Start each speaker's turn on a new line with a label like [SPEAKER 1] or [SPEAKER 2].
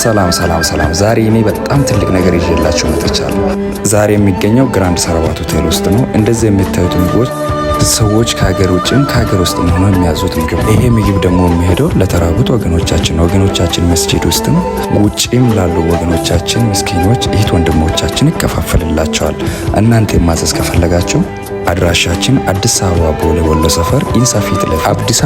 [SPEAKER 1] ሰላም። ዛሬ እኔ በጣም ትልቅ ነገር ይዤላችሁ መጥቻለሁ። ዛሬ የሚገኘው ግራንድ ሰረባት ሆቴል ውስጥ ነው። እንደዚህ የምታዩት ምግቦች ሰዎች ከሀገር ውጭም ከሀገር ውስጥ ሆነው የሚያዙት ምግብ። ይሄ ምግብ ደግሞ የሚሄደው ለተራቡት ወገኖቻችን መስጂድ ውስጥም ውጭም ላሉ ወገኖቻችን ምስኪኖች እህት ወንድሞቻችን ይከፋፈልላቸዋል። እናንተ ማዘዝ ከፈለጋችሁ አድራሻችን አዲስ አበባ ቦሌ ወሎ ሰፈር ኢንሳ ፊት ለፊት አብዲሳ